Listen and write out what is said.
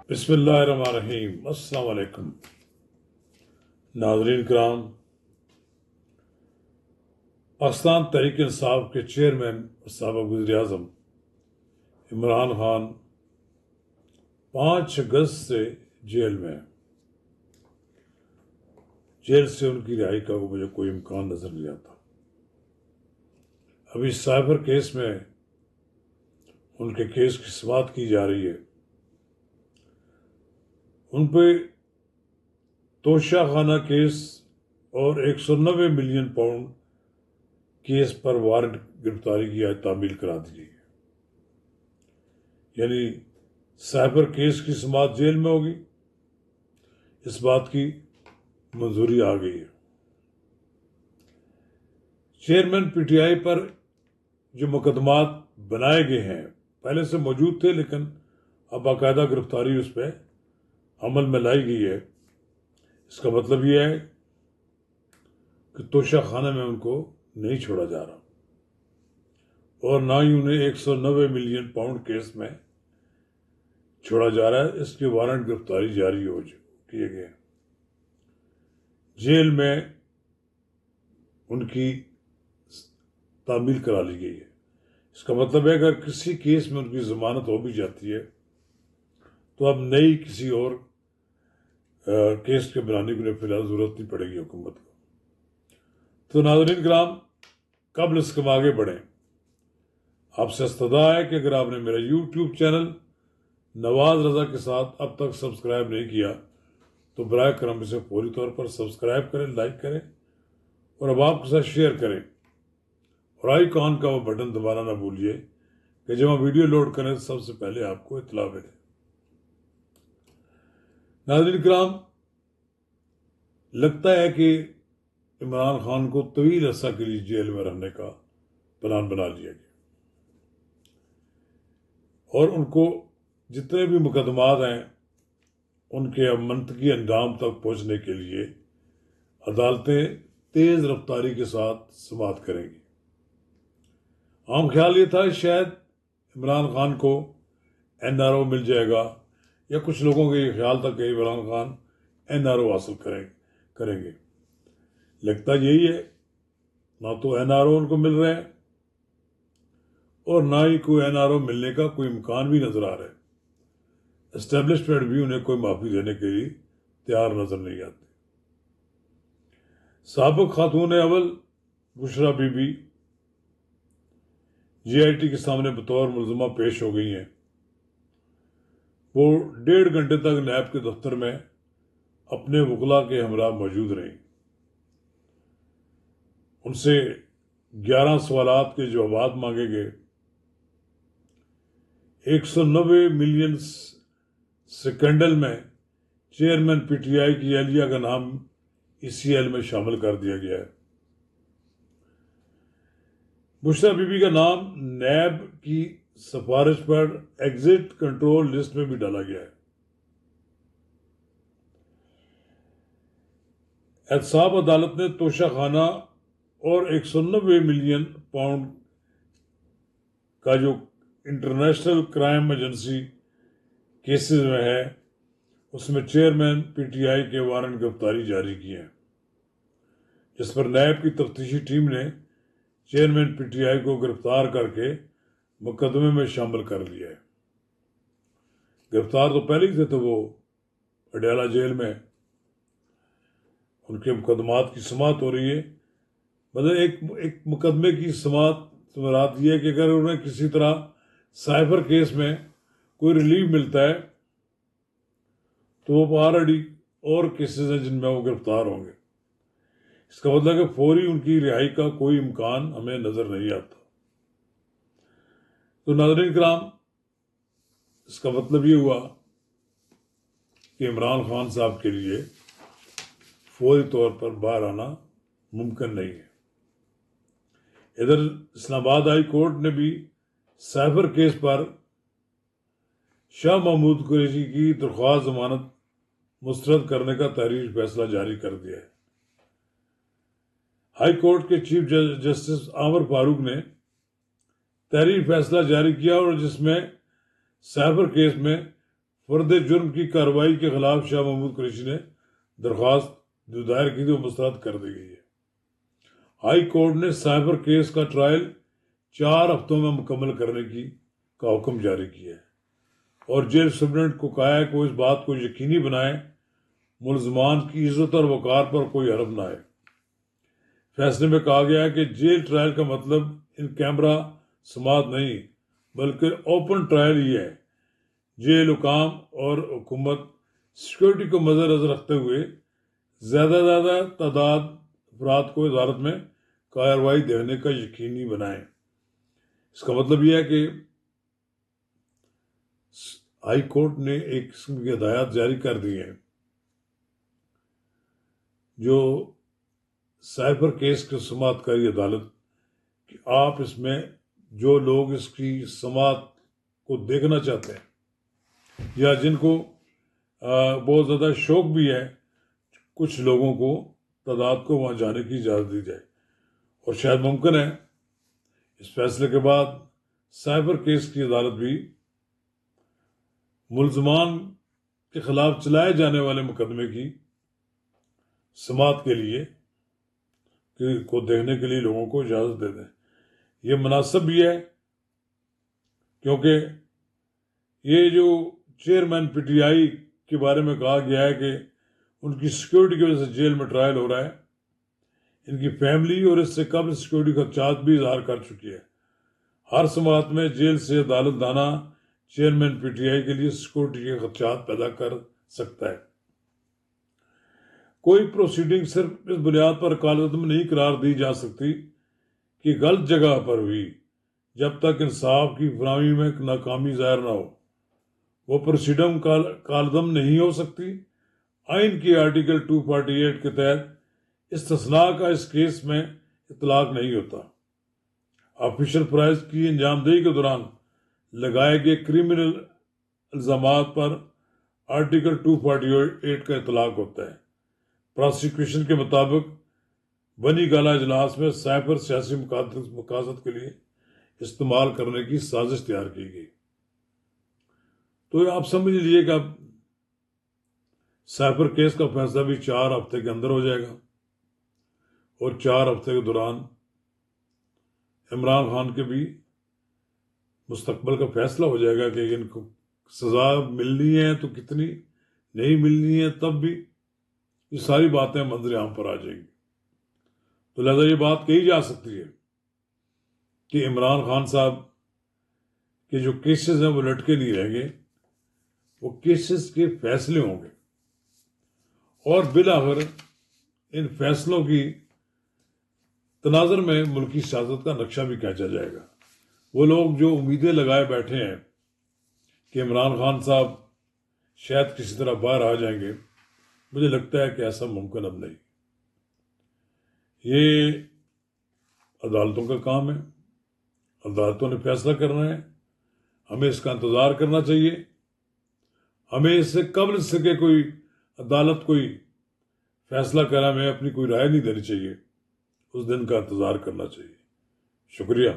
بسم اللہ الرحمن الرحیم۔ السلام علیکم ناظرین کرام۔ پاکستان تحریک انصاف کے چیئرمین اور سابق وزیر اعظم عمران خان 5 اگست سے جیل میں ہیں۔ جیل سے ان کی رہائی کا مجھے کوئی امکان نظر نہیں آتا۔ ابھی سائبر کیس میں ان کے کیس کی سماعت کی جا رہی ہے۔ ان پہ توشہ خانہ کیس اور 190 ملین پاؤنڈ کیس پر وارنٹ گرفتاری کی تعمیل کرا دی گئی ہے۔ یعنی سائبر کیس کی سماعت جیل میں ہوگی، اس بات کی منظوری آ گئی ہے۔ چیئرمین پی ٹی آئی پر جو مقدمات بنائے گئے ہیں پہلے سے موجود تھے، لیکن اب باقاعدہ گرفتاری اس پہ عمل میں لائی گئی ہے۔ اس کا مطلب یہ ہے کہ توشہ خانے میں ان کو نہیں چھوڑا جا رہا، اور نہ ہی انہیں 190 ملین پاؤنڈ کیس میں چھوڑا جا رہا ہے۔ اس کی وارنٹ گرفتاری جاری ہو کیے گئے۔ جیل میں ان کی تعمیل کرا لی گئی ہے۔ اس کا مطلب ہے اگر کسی کیس میں ان کی ضمانت ہو بھی جاتی ہے تو اب نئی کسی اور کیس کے بنانے کے لیے فی الحال ضرورت نہیں پڑے گی حکومت کو۔ تو ناظرین کرام، قبل اس کے آگے بڑھیں، آپ سے استدعا ہے کہ اگر آپ نے میرا یوٹیوب چینل نواز رضا کے ساتھ اب تک سبسکرائب نہیں کیا تو براہ کرم اسے فوری طور پر سبسکرائب کریں، لائک کریں اور اب آپ کے ساتھ شیئر کریں، اور آئی کان کا وہ بٹن دبانا نہ بھولیے کہ جب ہم ویڈیو لوڈ کریں تو سب سے پہلے آپ کو اطلاع ملے۔ ناظرین کرام، لگتا ہے کہ عمران خان کو طویل عرصہ کے لیے جیل میں رہنے کا پلان بنا لیا گیا، اور ان کو جتنے بھی مقدمات ہیں ان کے اب منطقی انجام تک پہنچنے کے لیے عدالتیں تیز رفتاری کے ساتھ سماعت کریں گی۔ عام خیال یہ تھا شاید عمران خان کو این آر او مل جائے گا، یا کچھ لوگوں کا یہ خیال تھا کہ Imran Khan N R O حاصل کریں گے۔ لگتا یہی ہے، نہ تو این آر او ان کو مل رہے ہیں اور نہ ہی کوئی این آر او ملنے کا کوئی امکان بھی نظر آ رہا ہے۔ اسٹیبلشمنٹ بھی انہیں کوئی معافی دینے کے لیے تیار نظر نہیں آتی۔ سابق خاتون اول Bushra Bibi JIT کے سامنے بطور ملزمہ پیش ہو گئی ہیں۔ وہ 1.5 گھنٹے تک نیب کے دفتر میں اپنے وکلاء کے ہمراہ موجود رہیں۔ ان سے 11 سوالات کے جوابات مانگے گئے۔ 190 ملین سکینڈل میں چیئرمین پی ٹی آئی کی اہلیہ کا نام ای سی ایل میں شامل کر دیا گیا ہے۔ بشرا بی بی کا نام نیب کی سفارش پر ایگزٹ کنٹرول لسٹ میں بھی ڈالا گیا ہے۔ احتساب عدالت نے توشہ خانہ اور 190 ملین پاؤنڈ کا جو انٹرنیشنل کرائم ایجنسی کیسز میں ہے اس میں چیئرمین پی ٹی آئی کے وارنٹ گرفتاری جاری کی ہے، جس پر نیب کی تفتیشی ٹیم نے چیئرمین پی ٹی آئی کو گرفتار کر کے مقدمے میں شامل کر لیا ہے۔ گرفتار تو پہلے ہی تھے، تو وہ پٹیالہ جیل میں ان کے مقدمات کی سماعت ہو رہی ہے۔ مطلب ایک مقدمے کی سماعت مراد یہ ہے کہ اگر انہیں کسی طرح سائبر کیس میں کوئی ریلیف ملتا ہے تو وہ آلریڈی اور کیسز ہیں جن میں وہ گرفتار ہوں گے۔ اس کا مطلب ہے کہ فوری ان کی رہائی کا کوئی امکان ہمیں نظر نہیں آتا۔ تو ناظرین کرام، اس کا مطلب یہ ہوا کہ عمران خان صاحب کے لیے فوری طور پر باہر آنا ممکن نہیں ہے۔ ادھر اسلام آباد ہائی کورٹ نے بھی سائبر کیس پر شاہ محمود قریشی کی درخواست ضمانت مسترد کرنے کا تحریر فیصلہ جاری کر دیا ہے۔ ہائی کورٹ کے چیف جسٹس عامر فاروق نے تحریر فیصلہ جاری کیا، اور جس میں سائبر کیس میں فرد جرم کی کارروائی کے خلاف شاہ محمود قریشی نے درخواست جو دائر کی تھی وہ مسترد کر دی گئی ہے۔ ہائی کورٹ نے سائبر کیس کا ٹرائل 4 ہفتوں میں مکمل کرنے کا حکم جاری کیا ہے اور جیل سپرنٹنڈنٹ کو کہا ہے کہ وہ اس بات کو یقینی بنائے ملزمان کی عزت اور وقار پر کوئی حرف نہ آئے۔ فیصلے میں کہا گیا ہے کہ جیل ٹرائل کا مطلب ان کیمرہ سماعت نہیں بلکہ اوپن ٹرائل ہی ہے۔ جیل حکام اور حکومت سیکورٹی کو مد نظر رکھتے ہوئے زیادہ تعداد افراد کو عدالت میں کارروائی دینے کا یقینی بنائیں۔ اس کا مطلب یہ ہے کہ ہائی کورٹ نے ایک قسم کی ہدایات جاری کر دی ہیں جو سائبر کیس کی سماعت کاری عدالت کہ آپ اس میں جو لوگ اس کی سماعت کو دیکھنا چاہتے ہیں یا جن کو بہت زیادہ شوق بھی ہے، کچھ لوگوں کو تعداد کو وہاں جانے کی اجازت دی جائے۔ اور شاید ممکن ہے اس فیصلے کے بعد سائبر کیس کی عدالت بھی ملزمان کے خلاف چلائے جانے والے مقدمے کی سماعت کے لیے کو دیکھنے کے لیے لوگوں کو اجازت دے دیں۔ یہ مناسب بھی ہے کیونکہ یہ جو چیئرمین پی ٹی آئی کے بارے میں کہا گیا ہے کہ ان کی سیکورٹی کی وجہ سے جیل میں ٹرائل ہو رہا ہے، ان کی فیملی اور اس سے قبل سیکورٹی خدشات بھی اظہار کر چکی ہے۔ ہر سماعت میں جیل سے عدالت دانا چیئرمین پی ٹی آئی کے لیے سیکورٹی کے خدشات پیدا کر سکتا ہے۔ کوئی پروسیڈنگ صرف اس بنیاد پر کال عدم نہیں قرار دی جا سکتی کہ غلط جگہ پر ہوئی جب تک انصاف کی فراہمی میں ناکامی ظاہر نہ ہو۔ وہ پروسیڈنگ کال عدم نہیں ہو سکتی۔ آئین کی آرٹیکل 248 کے تحت استثناء کا اس کیس میں اطلاق نہیں ہوتا۔ آفیشل فرائض کی انجام دہی کے دوران لگائے گئے کریمنل الزامات پر آرٹیکل 248 کا اطلاق ہوتا ہے۔ پراسیکیوشن کے مطابق بنی گالہ اجلاس میں سائبر سیاسی مقاصد کے لیے استعمال کرنے کی سازش تیار کی گئی۔ تو آپ سمجھ لیجیے کہ اب سائبر کیس کا فیصلہ بھی 4 ہفتے کے اندر ہو جائے گا اور 4 ہفتے کے دوران عمران خان کے بھی مستقبل کا فیصلہ ہو جائے گا کہ ان کو سزا ملنی ہے تو کتنی، نہیں ملنی ہے تب بھی، یہ ساری باتیں منظر عام پر آ جائیں گی۔ تو لہذا یہ بات کہی جا سکتی ہے کہ عمران خان صاحب کے جو کیسز ہیں وہ لٹکے نہیں رہیں گے، وہ کیسز کے فیصلے ہوں گے اور بالآخر ان فیصلوں کی تناظر میں ملکی سیاست کا نقشہ بھی کھینچا جائے گا۔ وہ لوگ جو امیدیں لگائے بیٹھے ہیں کہ عمران خان صاحب شاید کسی طرح باہر آ جائیں گے، مجھے لگتا ہے کہ ایسا ممکن اب نہیں۔ یہ عدالتوں کا کام ہے، عدالتوں نے فیصلہ کرنا ہے، ہمیں اس کا انتظار کرنا چاہیے۔ ہمیں اس سے قبل سے کہ کوئی عدالت کوئی فیصلہ کرے ہمیں اپنی کوئی رائے نہیں دینی چاہیے، اس دن کا انتظار کرنا چاہیے۔ شکریہ۔